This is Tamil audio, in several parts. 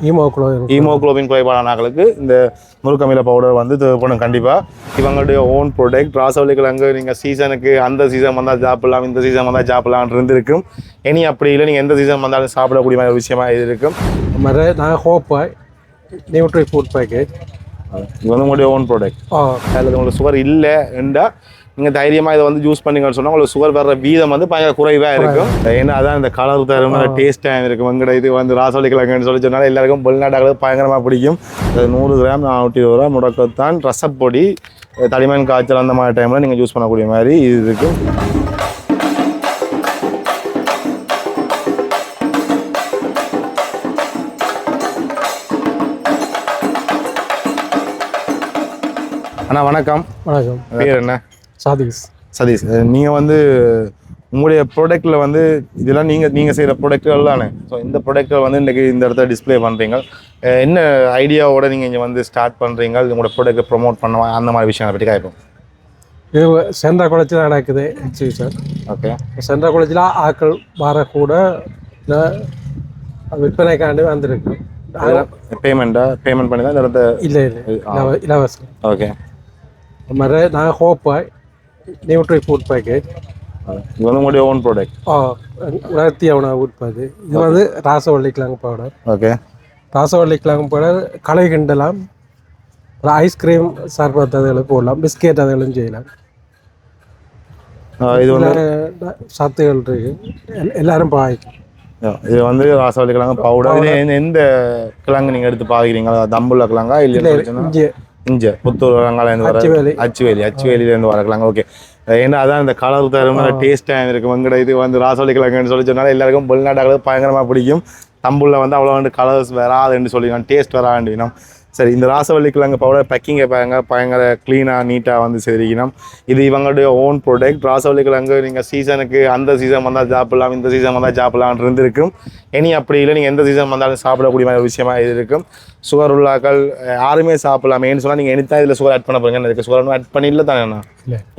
ஹீமோகுளோபின் குறைபாடான ஆட்களுக்கு இந்த முருக்கமில பவுடர் வந்து தேவைப்படும் கண்டிப்பாக. இவங்களுடைய ஓன் ப்ராடக்ட். ராசவள்ளிக்கிழங்கு நீங்கள் சீசனுக்கு அந்த சீசன் வந்தால் சாப்பிடலாம், இந்த சீசன் வந்தால் சாப்பிடலாம் இருந்திருக்கும். இனி அப்படி இல்லை, நீங்கள் எந்த சீசன் வந்தாலும் சாப்பிடக்கூடிய மாதிரி விஷயமா இது இருக்கும். நான் ஹோப்பாய் நியூட்ரி ஃபுட் பேக்கேஜ் இது வந்து உங்களுடைய ஓன் ப்ராடக்ட். அதில் உங்களுக்கு சுகர் இல்லை என்றால் நீங்கள் தைரியமாக இதை வந்து யூஸ் பண்ணிங்கன்னு சொன்னால் உங்களுக்கு சுகர் வர்ற வீதம் வந்து பயங்கர குறைவாக இருக்கும். ஏன்னா அதான் இந்த கலர் தரும் டேஸ்ட்டாக இருக்கும். எங்கட இது வந்து ராசவள்ளிக்கிழங்குன்னு சொல்லி சொன்னால் எல்லாருக்கும் வெளிநாட்டாக்களுக்கு பயங்கரமாக பிடிக்கும். 100 கிராம் 420 ரூபா முடக்கத்தான். ரசப்பொடி, தடிமன் காய்ச்சல் அந்த மாதிரி டைமில் நீங்கள் யூஸ் பண்ணக்கூடிய மாதிரி இது இருக்கும். அண்ணா வணக்கம். வணக்கம். பேர் என்ன? சதீஷ். நீங்கள் வந்து உங்களுடைய ப்ராடக்ட்டில் வந்து இதெல்லாம் நீங்கள் செய்கிற ப்ராடக்ட்கள் தானே. ஸோ இந்த ப்ராடக்ட்டை வந்து இன்றைக்கி இந்த இடத்துல டிஸ்பிளே பண்ணுறீங்க. என்ன ஐடியாவோட நீங்கள் இங்கே வந்து ஸ்டார்ட் பண்ணுறீங்க, உங்களோட ப்ராடக்ட்டை ப்ரொமோட் பண்ணுவா அந்த மாதிரி விஷயங்களை பற்றி கேட்போம். இது சென்ட்ரா காலேஜில் நடக்குது சார். ஓகே. சென்ட்ரா காலேஜில் ஆக்கள் வரக்கூட விற்பனைக்காண்டி வந்திருக்கு. பேமெண்ட் பண்ணி தான் இந்த இடத்த இல்லை இலவசம். ஓகே. அது மாதிரி நான் ஹோப்பாய் நியூட்ரி ஃபுட் பேக்கேஜ் இது வந்து உங்களுடைய ஓன் ப்ராடக்ட். உணர்த்தி உணவு உட்பது. இது வந்து ராசவள்ளிக்கிழங்கு பவுடர். ஓகே. ராசவள்ளிக்கிழங்கு பவுடர் களை கிண்டலாம், ஐஸ்கிரீம் சர்பத் அதுகளும் போடலாம், பிஸ்கெட் அதுகளும் செய்யலாம். இது வந்து சத்துகள் இருக்கு, எல்லாரும் பாய்க்கும். இது வந்து ராசவள்ளிக்கிழங்கு பவுடர். இது எந்த கிழங்கு நீங்கள் எடுத்து பாய்க்கிறீங்களா? தம்புள்ள கிழங்கா இல்லை இங்கே புத்தூர் வெங்காலேருந்து வர அச்சுவேலியிலேருந்து வர கிழங்கு? ஓகே. ஏன்னா அதான் இந்த கலர் தரும் டேஸ்ட்டாக இருக்கும். எங்கட இது வந்து ராசவள்ளிக்கிழங்குன்னு சொல்லி சொன்னாலும் எல்லாருக்கும் வெளிநாட்டாக்களுக்கு பயங்கரமாக பிடிக்கும். தம்புள்ள வந்து அவ்வளோ வந்து கலர்ஸ் வராதுன்னு சொல்லிக்கலாம், டேஸ்ட் வராண்டினோம். சரி, இந்த ராசவள்ளிக்கிழங்கு பவுடர் பேக்கிங்கை பயங்கர க்ளீனாக நீட்டாக வந்து செய்திருக்கணும். இது இவங்களுடைய ஓன் ப்ராடக்ட். ராசவள்ளிக்கிழங்கு நீங்கள் சீசனுக்கு அந்த சீசன் வந்தால் சாப்பிடலாம், இந்த சீசன் வந்தால் சாப்பிடலாம் இருந்திருக்கும். இனி அப்படி இல்லை, நீங்கள் எந்த சீசன் வந்தாலும் சாப்பிடக்கூடிய மாதிரி விஷயமா இது இருக்கும். சுகர் உள்ளாக்கள் யாருமே சாப்பிடலாம். ஏன்னு சொன்னால் நீங்கள் எனி இதில் சுகர் ஆட் பண்ண போகிறீங்க. இதுக்கு சுகர் ஒன்றும் ஆட் பண்ணி இல்லை தானேண்ணா?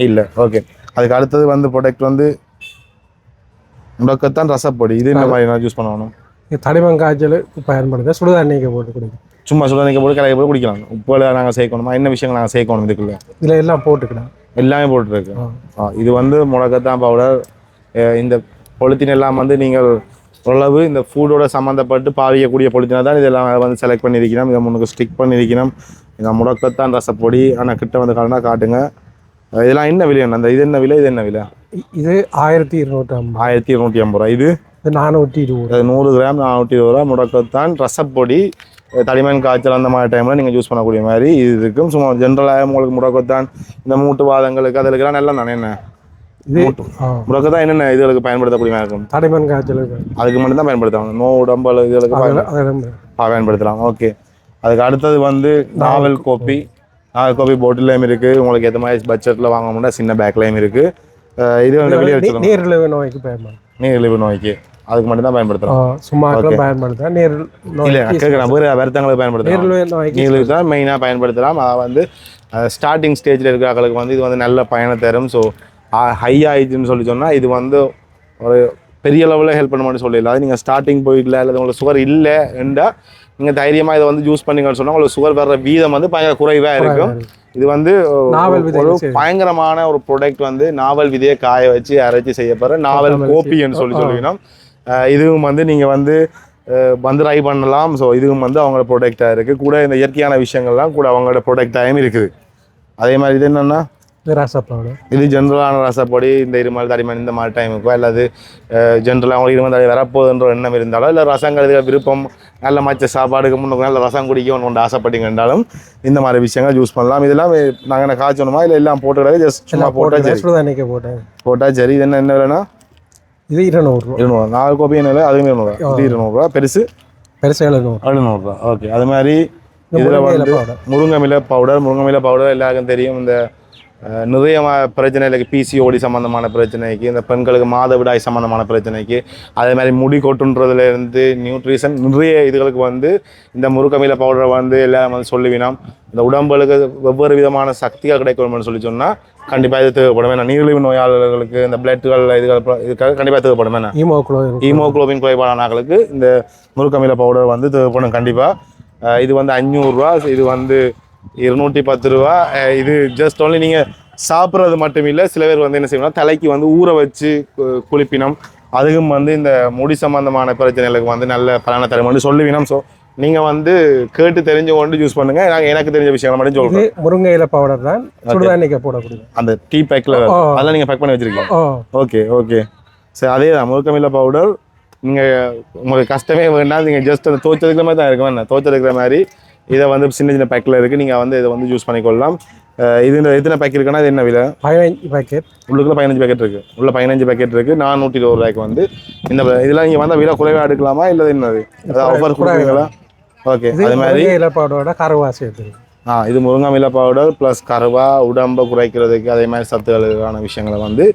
இல்லை. ஓகே. அதுக்கு அடுத்தது வந்து ப்ராடக்ட் வந்து முடக்கத்தான் ரசப்பொடி. இது இந்த மாதிரி நான் யூஸ் பண்ணணும். தடிமன் காய்ச்சல் பயன்படுத்த சுடுதண்ணிக்கு போட்டு குடிக்கும். சும்மா சுடுதண்ணிக்கு போட்டு கலையை போட்டு குடிக்கலாம். உப்புல நாங்கள் சேர்க்கணுமா? என்ன விஷயங்கள் நாங்கள் சேர்க்கணும் இதுக்குள்ள? இதில் எல்லாம் போட்டுக்கலாம், எல்லாமே போட்டுருக்கு. இது வந்து முடக்கத்தான் பவுடர். இந்த பொலித்தீன் எல்லாம் வந்து நீங்கள் ஓரளவு இந்த ஃபுட்டோட சம்மந்தப்பட்டு பாவிக்கக்கூடிய பொலித்தீனை தான் இதெல்லாம் வந்து செலக்ட் பண்ணியிருக்கணும். இதை முன்னுக்கு ஸ்டிக் பண்ணியிருக்கணும். இந்த முடக்கத்தான் ரசப்பொடி. ஆனால் கிட்ட வந்து காரணம் காட்டுங்க. இதெல்லாம் என்ன விலை? அந்த இது என்ன விலை? இது என்ன விலை? இது 1250 ரூபா. இது 420. 100 கிராம் 420 ரூபா. முடக்கத்தான் ரசப்பொடி, தடிமன் காய்ச்சல் அந்த மாதிரி டைமில் நீங்கள் யூஸ் பண்ணக்கூடிய மாதிரி இது இருக்கும். சும்மா ஜென்ரலாக உங்களுக்கு முடக்கத்தான் இந்த மூட்டு வாதங்களுக்கு அதுக்கெல்லாம் நல்லா தானே. என்ன இது முடக்கத்தான் என்னென்ன இதுகளுக்கு பயன்படுத்தக்கூடிய மாதிரி இருக்கும்? தடிமன் காய்ச்சலுக்கு அதுக்கு மட்டும் தான் பயன்படுத்துவாங்க. நோ உடம்பு இதுகளுக்கு பயன்படுத்தலாம். ஓகே. அதுக்கு அடுத்தது வந்து நாவல் கோப்பி போட்டிலையும் இருக்குது. உங்களுக்கு எந்த மாதிரி பட்ஜெட்டில் வாங்க முடியாது, சின்ன பேக்லையும் இருக்குது. இது வந்து வெளியே நீரிழிவு நோய்க்கு பயன்படும். நீரிழிவு நோய்க்கு அதுக்கு மட்டும் தான் பயன்படுத்தலாம். சும்மா பயன்படுத்தலாம். வருத்தங்களுக்கு பயன்படுத்தலாம். நீரிழிவு தான் மெயினாக பயன்படுத்தலாம். அதை வந்து ஸ்டார்டிங் ஸ்டேஜில் இருக்கிறவங்களுக்கு வந்து இது வந்து நல்ல பயனை தரும். ஸோ ஹை ஆயிடுச்சுன்னு சொல்லி சொன்னால் இது வந்து ஒரு பெரிய லெவலில் ஹெல்ப் பண்ண மாட்டேன்னு சொல்லிடலாம். அது நீங்கள் ஸ்டார்டிங் போயிடல இல்லை உங்களுக்கு சுகர் இல்லை என்றால் நீங்கள் தைரியமாக இதை வந்து யூஸ் பண்ணிங்கன்னு சொன்னால் உங்களுக்கு சுகர் வர்ற வீதம் வந்து பயங்கர குறைவாக இருக்கும். இது வந்து ஒரு பயங்கரமான ஒரு ப்ராடக்ட். வந்து நாவல் விதையை காய வச்சு அரைச்சி செய்யப்படுற நாவல் கோப்பின்னு சொல்லிக்கணும். இதுவும் வந்து நீங்கள் வந்து ட்ரை பண்ணலாம். ஸோ இதுவும் வந்து அவங்களோட ப்ராடக்டாக இருக்குது. கூட இந்த இயற்கையான விஷயங்கள்லாம் கூட அவங்களோட ப்ராடக்டாகவும் இருக்குது. அதே மாதிரி இது என்னென்னா ரசப்பொடி. இது ஜென்ரலான ரசப்பொடி. இந்த இருமல் தடிமன் இந்த மாதிரி டைமுக்கோ அல்லது ஜென்ரலாக அவங்களுக்கு இருமல் தடி வரப்போகுதுன்ற எண்ணம் இருந்தாலும் இல்லை ரசங்கள் விருப்பம் நல்ல மச்ச சாப்பாடுக்கு முன்னுக்கு நல்ல ரசம் குடிக்க ஒன்று ஆசைப்பட்டீங்க என்றாலும் இந்த மாதிரி விஷயங்கள் யூஸ் பண்ணலாம். இதெல்லாம் நாங்கள் என்ன காய்ச்சணுமா இல்லை எல்லாம் போட்டு ஜஸ்ட் சும்மா போட்டால் சரி. இது என்ன வேணும்னா இது 200. 4 கோப்பி என்ன? அதுவும் 200. இது 200 ரூபா. பெருசு 700 ரூபா. ஓகே. அது மாதிரி இதில் வந்து முருங்கமில பவுடர் எல்லாருக்கும் தெரியும். இந்த நிறைய பிரச்சனைகளுக்கு பிசிஓடி சம்மந்தமான பிரச்சனைக்கு, இந்த பெண்களுக்கு மாதவிடாய் சம்மந்தமான பிரச்சனைக்கு, அதே மாதிரி முடி கொட்டுன்றதுலேருந்து நியூட்ரிஷன் நிறைய இதுகளுக்கு வந்து இந்த முருங்கமீல பவுடரை வந்து எல்லாம் வந்து சொல்லுவினோம். இந்த உடம்புகளுக்கு வெவ்வேறு விதமான சக்திகள் கிடைக்கணும்னு சொல்லி சொன்னால் கண்டிப்பாக இது தேவைப்படும். ஏன்னா நீரிழிவு நோயாளர்களுக்கு இந்த பிளட்டுகள் இதுக்காக கண்டிப்பாக தேவைப்படும். ஏன்னா ஹீமோகுளோபின் குறைபாடானவர்களுக்கு இந்த முருங்கமீல பவுடர் வந்து தேவைப்படும் கண்டிப்பாக. இது வந்து 500 ரூபா, இது வந்து 210 ரூபா. இது ஜஸ்ட் ஓன்லி நீங்கள் சாப்பிட்றது மட்டும் இல்லை, சில பேர் வந்து என்ன செய்யணும் தலைக்கு வந்து ஊற வச்சு குளிப்பினம், அதுக்கும் வந்து இந்த முடி சம்பந்தமான பிரச்சனைகளுக்கு வந்து நல்ல பலனை தரும்னு சொல்லுவினோம். ஸோ நீங்கள் வந்து கேட்டு தெரிஞ்சு கொண்டு யூஸ் பண்ணுங்க. நாங்கள் எனக்கு தெரிஞ்ச விஷயங்களை மட்டும் சொல்கிறேன். முருங்கை இலை பவுடர் தான் சுடுதண்ணிக்கு போடக்கூடிய அந்த டீ பேக்கில் அதெல்லாம் நீங்கள் பேக் பண்ணி வச்சுருக்கீங்க. ஓகே ஓகே சரி, அதே தான் முருங்கமீல பவுடர். நீங்கள் உங்களுக்கு கஷ்டமே வேண்டாம், நீங்கள் ஜஸ்ட் அந்த தோச்சதுக்கிற மாதிரி தான் இருக்கும். என்ன தோச்செடுக்கிற மாதிரி இதை வந்து சின்ன சின்ன பேக்கில் இருக்குது, நீங்கள் வந்து இதை வந்து யூஸ் பண்ணிக்கொள்ளலாம். இது எத்தனை பேக் இருக்குன்னா இது என்ன விலை? 15 பேக்கெட். உள்ளுக்குள்ள 15 பேக்கெட் இருக்குது. உள்ள 15 பேக்கெட் இருக்குது. 420 ரூபாய்க்கு வந்து இந்த இதெல்லாம் நீங்கள் வந்து விலை குறைவாக எடுக்கலாமா இல்லை என்னது ஆஃபர் கொடுக்குறீங்களா? ஓகே, அது மாதிரி இலை பவுடரோட கருவா சேர்த்துருக்கு. இது முருங்கமீல பவுடர் ப்ளஸ் கருவா உடம்பை குறைக்கிறதுக்கு அதே மாதிரி சத்துக்களுக்கான விஷயங்களை வந்து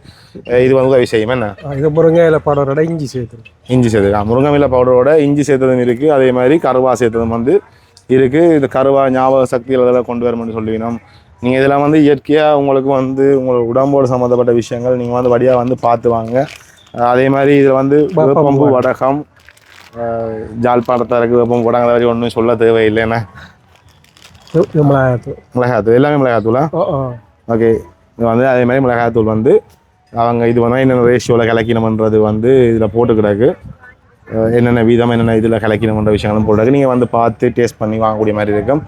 இது வந்து உதவி செய்யும். என்ன இது முருங்கை இலை பவுடரோட இஞ்சி சேர்த்துருக்கு. இஞ்சி சேர்த்துருக்கா. முருங்கமீல பவுடரோட இஞ்சி சேர்த்ததும் இருக்குது, அதே மாதிரி கருவா சேர்த்ததும் வந்து இருக்குது. இந்த கருவா ஞாபக சக்திகள் அதெல்லாம் கொண்டு வரணும்னு சொல்லுவீங்க. நீங்கள் இதெல்லாம் வந்து இயற்கையாக உங்களுக்கு வந்து உங்களோட உடம்போடு சம்மந்தப்பட்ட விஷயங்கள் நீங்கள் வந்து வழியாக வந்து பார்த்து வாங்க. அதே மாதிரி இதில் வந்து வேப்பம்பு வடகம், ஜாழ்ப்பாணத்தில் இருக்குது வேப்பம்பு வடகம், மாதிரி ஒன்றும் சொல்ல தேவையில்லைண்ணே. மிளகாத்தூள் எல்லாமே மிளகாத்தூளா? ஓகே, இது வந்து அதே மாதிரி மிளகாத்தூள் வந்து அவங்க இது வந்து என்னென்ன ரேஷியோவில் கலக்கணுமன்றது வந்து இதில் போட்டு கிடக்கு. என்னென்ன வீதம் என்னென்ன இதில் கலக்கணுமன்ற விஷயங்களும் போட்டு நீங்கள் வந்து பார்த்து டேஸ்ட் பண்ணி வாங்கக்கூடிய மாதிரி இருக்கும்.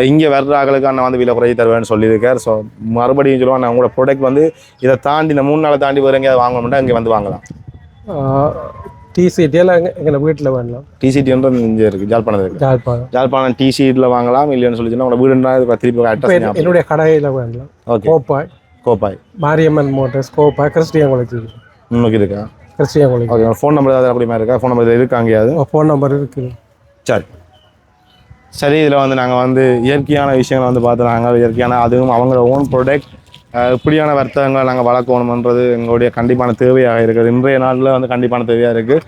இங்கே வர்ற ஆளுக்கு அண்ணன் வந்து விலை குறைச்சி தருவேன்னு சொல்லியிருக்கார். ஸோ மறுபடியும் சொல்லுவாங்க, நான் உங்களோட ப்ராடக்ட் வந்து இதை தாண்டி இந்த 3 நாளை தாண்டி வேறு எங்கேயாவது வாங்கணும்னா இங்கே வந்து வாங்கலாம். டிசிடி எல்லாம் எங்கள் வீட்டில் வாங்கலாம். டிசிடின்றது இங்கே இருக்குது, ஜாழ்ப்பாணத்தில் இருக்குது. ஜாழ்ப்பாணம் டிசிடியில் வாங்கலாம். இல்லைன்னு சொல்லி சொன்னால் உங்களோட வீடுன்னா திருப்பி அட்ரஸ் என்னுடைய கடையில் வாங்கலாம். ஓகே, கோப்பாய் மாரியம்மன் மோட்டர்ஸ், கோப்பாய் கிறிஸ்டியங்குளத்துக்கு முன்னுக்கு இருக்கா? கிறிஸ்டியங்குளம். ஓகே, ஃபோன் நம்பர் ஏதாவது அப்படி மாதிரி இருக்கா? ஃபோன் நம்பர் இருக்கா? அங்கேயாவது ஃபோன் நம்பர் இருக்குது. சரி, இதில் வந்து நாங்கள் வந்து இயற்கையான விஷயங்களை வந்து பார்த்து நாங்கள் இயற்கையான அதுவும் அவங்களோட ஓன் ப்ராடக்ட் இப்படியான வர்த்தகங்களை நாங்கள் வளர்க்கணுமன்றது எங்களுடைய கண்டிப்பான தேவையாக இருக்குது. இன்றைய நாளில் வந்து கண்டிப்பான தேவையாக இருக்குது.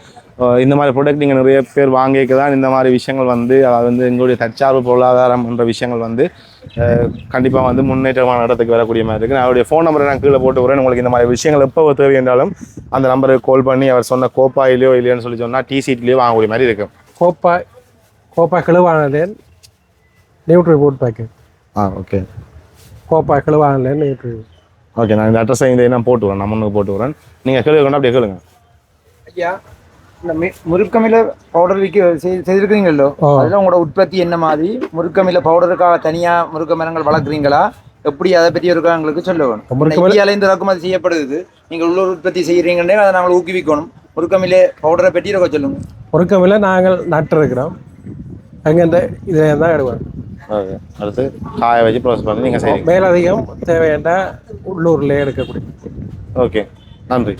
இந்த மாதிரி ப்ராடக்ட் நீங்கள் நிறைய பேர் வாங்கிக்க தான் இந்த மாதிரி விஷயங்கள் வந்து அதாவது வந்து எங்களுடைய தற்சார்பு பொருளாதாரம் என்ற விஷயங்கள் வந்து கண்டிப்பாக வந்து முன்னேற்றமான இடத்துக்கு வரக்கூடிய மாதிரி இருக்குது. அவருடைய ஃபோன் நம்பரை நான் கீழே போட்டு வரேன். உங்களுக்கு இந்த மாதிரி விஷயங்கள் எப்போ தேவை என்றாலும் அந்த நம்பருக்கு கால் பண்ணி அவர் சொன்ன கோப்பாயிலையோ இல்லையோன்னு சொல்லி சொன்னால் டிசிட்லேயோ வாங்கக்கூடிய மாதிரி இருக்கும். கோப்பாய் கிழவானது nutri food packet. Okay, Kopay கிழவானது நியூட்ரி. ஓகே, நான் இந்த அட்ரஸை இந்த நான் போட்டு வரேன், நான் முன்னுக்கு போட்டு வரேன். நீங்கள் கேள்வி கொண்டு அப்படியே கேளுங்க. ஐயா, இந்த முருங்கமீல பவுடர் செய்திருக்கிறீங்களோ, அதில் உங்களோட உற்பத்தி என்ன மாதிரி? முருங்கமீல பவுடருக்காக தனியாக முருங்கை மரங்கள் வளர்க்குறீங்களா? எப்படி அதை பற்றி இருக்கா எங்களுக்கு சொல்ல வேணும். இந்தியாவிலேருந்து இறக்குமதி செய்யப்படுது, நீங்கள் உள்ளூர் உற்பத்தி செய்கிறீங்கன்னே அதை நாங்கள் ஊக்குவிக்கணும். முருங்கமீல பவுடரை பற்றி இருக்க சொல்லுங்கள். முருங்கமீல நாங்கள் நட்டுருக்கிறோம், அங்கே இதில் தான் எடுவோம். ஓகே, அடுத்து காய வச்சு ப்ராசஸ் பண்ணி நீங்கள் செய்யுங்க. மேலதிகம் தேவையான உள்ளூர்லேயே எடுக்கக்கூடிய. ஓகே, நன்றி.